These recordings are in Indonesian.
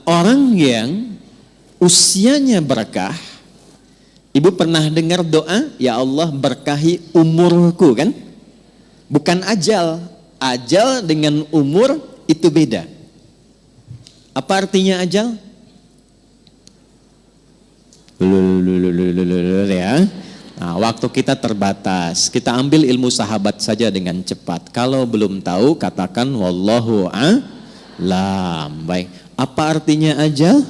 Orang yang usianya berkah, ibu pernah dengar doa, ya Allah berkahi umurku kan? Bukan ajal. Ajal dengan umur itu beda. Apa artinya ajal? Ya. Nah, waktu kita terbatas. Kita ambil ilmu sahabat saja dengan cepat. Kalau belum tahu, katakan wallahu a'lam. Baik. Apa artinya ajal?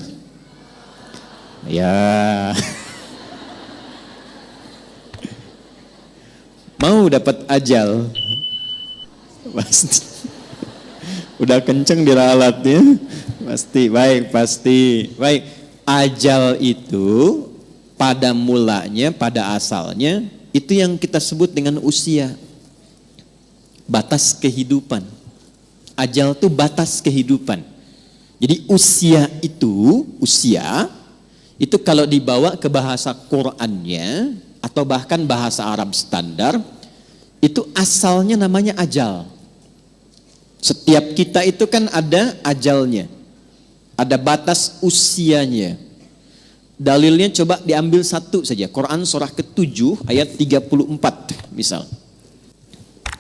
Ya. Mau dapat ajal? Pasti. Udah kenceng diralatnya? Pasti. Baik, pasti. Baik. Ajal itu pada mulanya, pada asalnya, itu yang kita sebut dengan usia. Batas kehidupan. Ajal itu batas kehidupan. Jadi usia itu kalau dibawa ke bahasa Qur'annya atau bahkan bahasa Arab standar, itu asalnya namanya ajal. Setiap kita itu kan ada ajalnya, ada batas usianya. Dalilnya coba diambil satu saja, Quran surah ke-7 ayat 34 misal.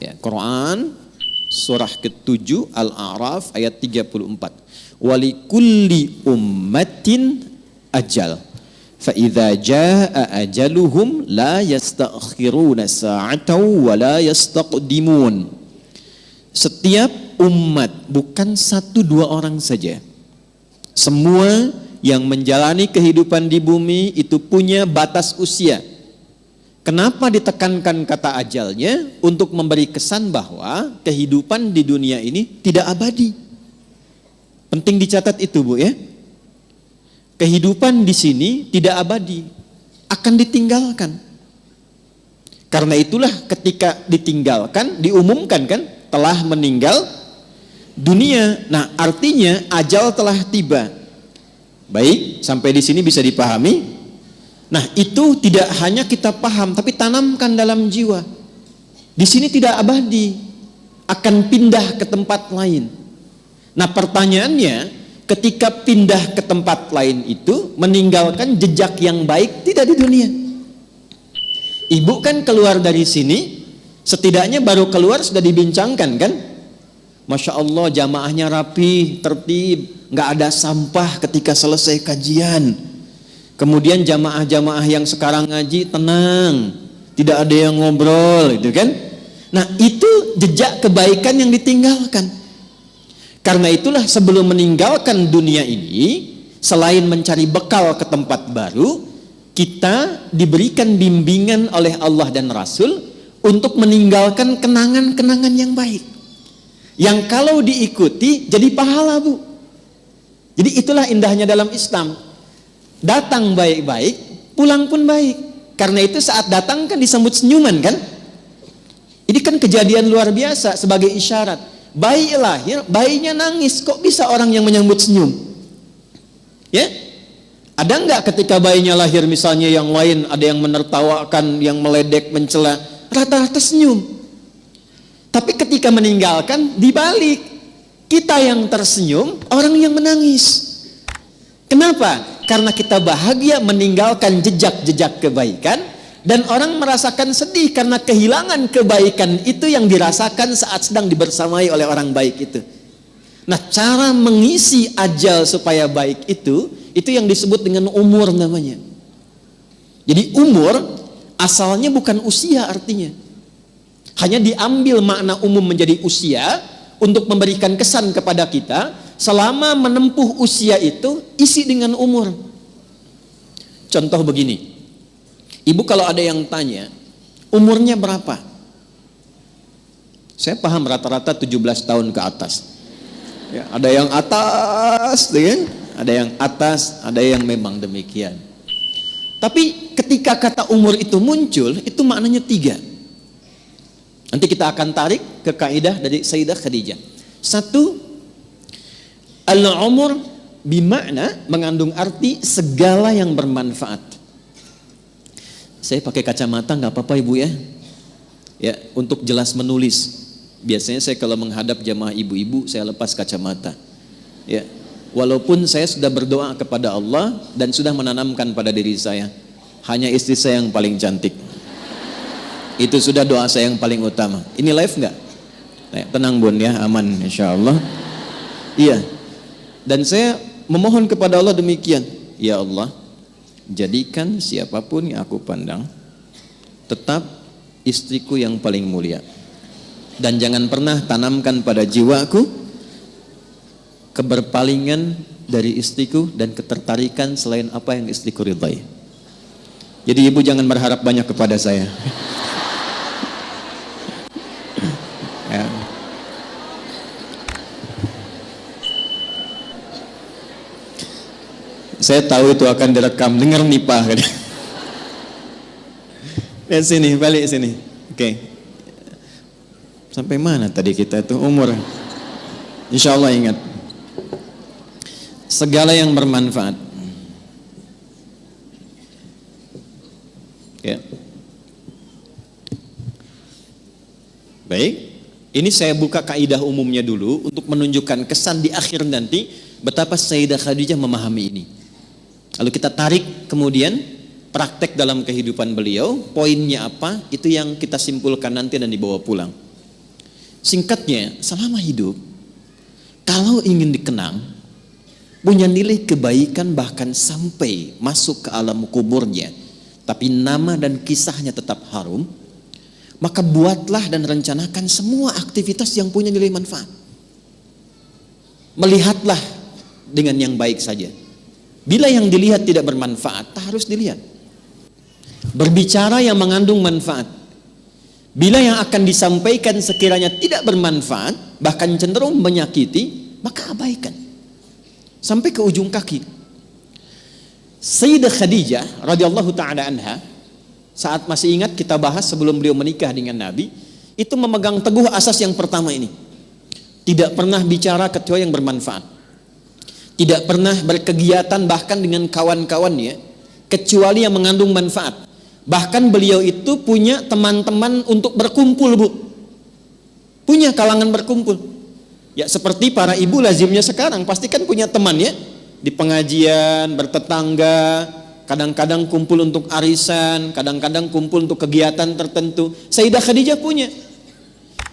Ya, Quran surah ke-7 Al-A'raf ayat 34. Walikulli ummatin ajal fa idza jaa ajaluhum la yastakhiruna sa'atan wa la yastaqdimun. Setiap umat, bukan satu dua orang saja, semua yang menjalani kehidupan di bumi itu punya batas usia. Kenapa ditekankan kata ajalnya? Untuk memberi kesan bahwa kehidupan di dunia ini tidak abadi. Penting dicatat itu, Bu, ya. Kehidupan di sini tidak abadi, akan ditinggalkan. Karena itulah ketika ditinggalkan, diumumkan kan, telah meninggal dunia. Nah, artinya ajal telah tiba. Baik, sampai di sini bisa dipahami. Nah, itu tidak hanya kita paham, tapi tanamkan dalam jiwa. Di sini tidak abadi, akan pindah ke tempat lain. Nah, pertanyaannya, ketika pindah ke tempat lain itu meninggalkan jejak yang baik tidak di dunia. Ibu kan keluar dari sini, setidaknya baru keluar sudah dibincangkan kan? Masya Allah, jamaahnya rapi, tertib, nggak ada sampah ketika selesai kajian. Kemudian jamaah-jamaah yang sekarang ngaji tenang, tidak ada yang ngobrol, itu kan? Nah, itu jejak kebaikan yang ditinggalkan. Karena itulah sebelum meninggalkan dunia ini, selain mencari bekal ke tempat baru, kita diberikan bimbingan oleh Allah dan Rasul untuk meninggalkan kenangan-kenangan yang baik. Yang kalau diikuti jadi pahala, Bu. Jadi itulah indahnya dalam Islam. Datang baik-baik, pulang pun baik. Karena itu saat datang kan disambut senyuman kan? Ini kan kejadian luar biasa sebagai isyarat. Bayi lahir, bayinya nangis, kok bisa orang yang menyambut senyum? Ya? Ada enggak ketika bayinya lahir misalnya yang lain, ada yang menertawakan, yang meledek, mencela, rata-rata senyum. Tapi ketika meninggalkan, dibalik, kita yang tersenyum, orang yang menangis. Kenapa? Karena kita bahagia meninggalkan jejak-jejak kebaikan, dan orang merasakan sedih karena kehilangan kebaikan itu yang dirasakan saat sedang dibersamai oleh orang baik itu. Nah, cara mengisi ajal supaya baik itu yang disebut dengan umur namanya. Jadi umur asalnya bukan usia artinya. Hanya diambil makna umum menjadi usia untuk memberikan kesan kepada kita. Selama menempuh usia itu isi dengan umur. Contoh begini. Ibu kalau ada yang tanya, umurnya berapa? Saya paham rata-rata 17 tahun ke atas. Ya, ada yang atas, kan? Ada yang atas, ada yang memang demikian. Tapi ketika kata umur itu muncul, itu maknanya 3. Nanti kita akan tarik ke kaidah dari Sayyidah Khadijah. 1, Al-umur bimakna mengandung arti segala yang bermanfaat. Saya pakai kacamata nggak apa-apa ibu ya. Ya, untuk jelas menulis. Biasanya saya kalau menghadap jamaah ibu-ibu saya lepas kacamata. Ya, walaupun saya sudah berdoa kepada Allah dan sudah menanamkan pada diri saya, hanya istri saya yang paling cantik. Itu sudah doa saya yang paling utama. Ini live nggak? Tenang bun ya, aman insya Allah. Iya. Dan saya memohon kepada Allah demikian. Ya Allah, jadikan siapapun yang aku pandang tetap istriku yang paling mulia. Dan jangan pernah tanamkan pada jiwaku keberpalingan dari istriku dan ketertarikan selain apa yang istriku ridhai. Jadi ibu jangan berharap banyak kepada saya. Ya. Saya tahu itu akan direkam. Dengar nih Pak. Lihat sini, balik sini. Oke. Sampai mana tadi kita itu umur? Insya Allah ingat. Segala yang bermanfaat. Ya. Baik. Ini saya buka kaidah umumnya dulu untuk menunjukkan kesan di akhir nanti betapa Sayyidah Khadijah memahami ini. Lalu kita tarik kemudian praktek dalam kehidupan beliau, poinnya apa, itu yang kita simpulkan nanti dan dibawa pulang. Singkatnya, selama hidup, kalau ingin dikenang, punya nilai kebaikan bahkan sampai masuk ke alam kuburnya, tapi nama dan kisahnya tetap harum, maka buatlah dan rencanakan semua aktivitas yang punya nilai manfaat. Melihatlah dengan yang baik saja. Bila yang dilihat tidak bermanfaat, tak harus dilihat. Berbicara yang mengandung manfaat. Bila yang akan disampaikan sekiranya tidak bermanfaat, bahkan cenderung menyakiti, maka abaikan. Sampai ke ujung kaki. Sayyidah Khadijah radhiyallahu taala anha, saat masih ingat kita bahas sebelum beliau menikah dengan Nabi, itu memegang teguh asas yang pertama ini. Tidak pernah bicara kecuali yang bermanfaat. Tidak pernah berkegiatan bahkan dengan kawan-kawannya kecuali yang mengandung manfaat. Bahkan beliau itu punya teman-teman untuk berkumpul, Bu. Punya kalangan berkumpul. Ya seperti para ibu lazimnya sekarang, pasti kan punya teman ya. Di pengajian, bertetangga, kadang-kadang kumpul untuk arisan, kadang-kadang kumpul untuk kegiatan tertentu. Sayyidah Khadijah punya.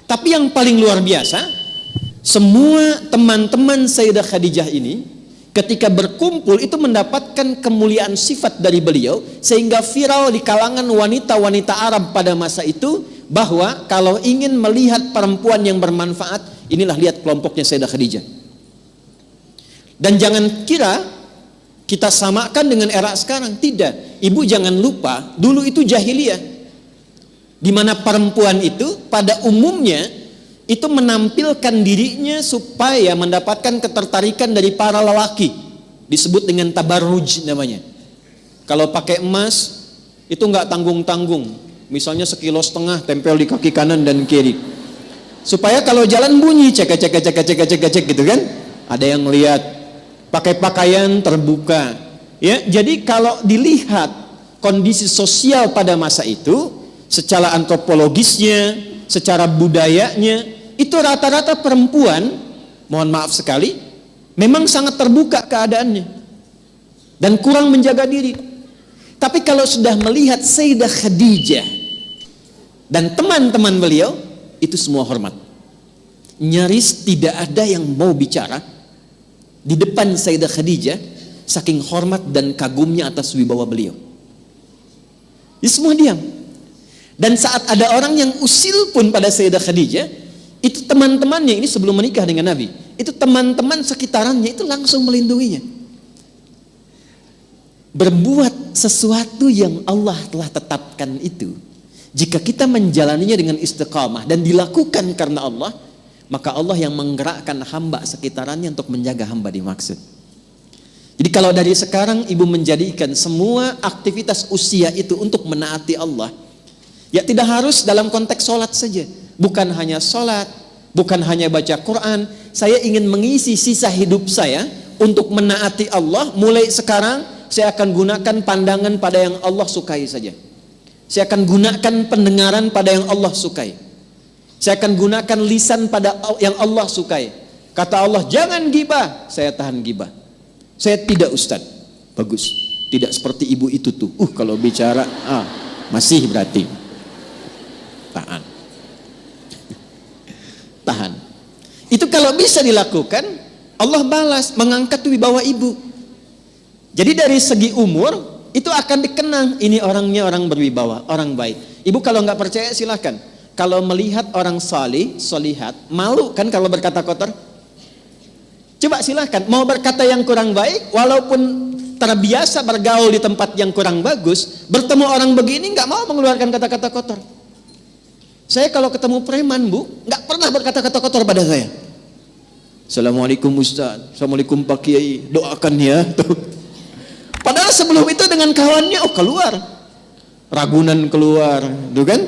Tapi yang paling luar biasa, semua teman-teman Sayyidah Khadijah ini ketika berkumpul itu mendapatkan kemuliaan sifat dari beliau, sehingga viral di kalangan wanita-wanita Arab pada masa itu bahwa kalau ingin melihat perempuan yang bermanfaat, inilah lihat kelompoknya Sayyidah Khadijah. Dan jangan kira kita samakan dengan era sekarang, tidak. Ibu jangan lupa, dulu itu jahiliyah, di mana perempuan itu pada umumnya itu menampilkan dirinya supaya mendapatkan ketertarikan dari para lelaki. Disebut dengan tabarruj namanya. Kalau pakai emas itu nggak tanggung-tanggung. Misalnya 1,5 kilo tempel di kaki kanan dan kiri. Supaya kalau jalan bunyi cek gitu kan. Ada yang lihat. Pakai pakaian terbuka. Ya, jadi kalau dilihat kondisi sosial pada masa itu, secara antropologisnya, secara budayanya, itu rata-rata perempuan, mohon maaf sekali, memang sangat terbuka keadaannya dan kurang menjaga diri. Tapi kalau sudah melihat Sayyidah Khadijah dan teman-teman beliau, itu semua hormat. Nyaris tidak ada yang mau bicara di depan Sayyidah Khadijah, saking hormat dan kagumnya atas wibawa beliau. Ini semua diam. Dan saat ada orang yang usil pun pada Sayyidah Khadijah, itu teman-temannya, ini sebelum menikah dengan Nabi, itu teman-teman sekitarannya itu langsung melindunginya. Berbuat sesuatu yang Allah telah tetapkan itu, jika kita menjalaninya dengan istiqamah dan dilakukan karena Allah, maka Allah yang menggerakkan hamba sekitarannya untuk menjaga hamba dimaksud. Jadi kalau dari sekarang ibu menjadikan semua aktivitas usia itu untuk menaati Allah, ya tidak harus dalam konteks sholat saja. Bukan hanya sholat, Bukan hanya baca Quran, saya ingin mengisi sisa hidup saya untuk menaati Allah. Mulai sekarang saya akan gunakan pandangan pada yang Allah sukai saja. Saya akan gunakan pendengaran pada yang Allah sukai. Saya akan gunakan lisan pada yang Allah sukai. Kata Allah, jangan gibah, saya tahan gibah. Saya tidak, Ustaz. Bagus. Tidak seperti ibu itu tuh. Kalau bicara masih berarti tahan. Tahan. Itu kalau bisa dilakukan, Allah balas, mengangkat wibawa ibu. Jadi dari segi umur itu akan dikenang, ini orangnya orang berwibawa, orang baik. Ibu kalau nggak percaya silakan. Kalau melihat orang salih, solihat, malu kan kalau berkata kotor? Coba silakan. Mau berkata yang kurang baik, walaupun terbiasa bergaul di tempat yang kurang bagus, bertemu orang begini nggak mau mengeluarkan kata-kata kotor. Saya kalau ketemu preman, Bu, nggak pernah berkata-kata kotor pada saya. Assalamualaikum Ustaz, Assalamualaikum Pak Kiai, doakan ya. Padahal sebelum itu dengan kawannya, keluar. Ragunan keluar, tuh kan?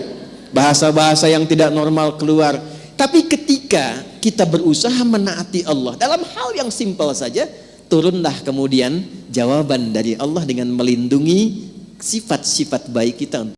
Bahasa-bahasa yang tidak normal keluar. Tapi ketika kita berusaha menaati Allah dalam hal yang simpel saja, turunlah kemudian jawaban dari Allah dengan melindungi sifat-sifat baik kita.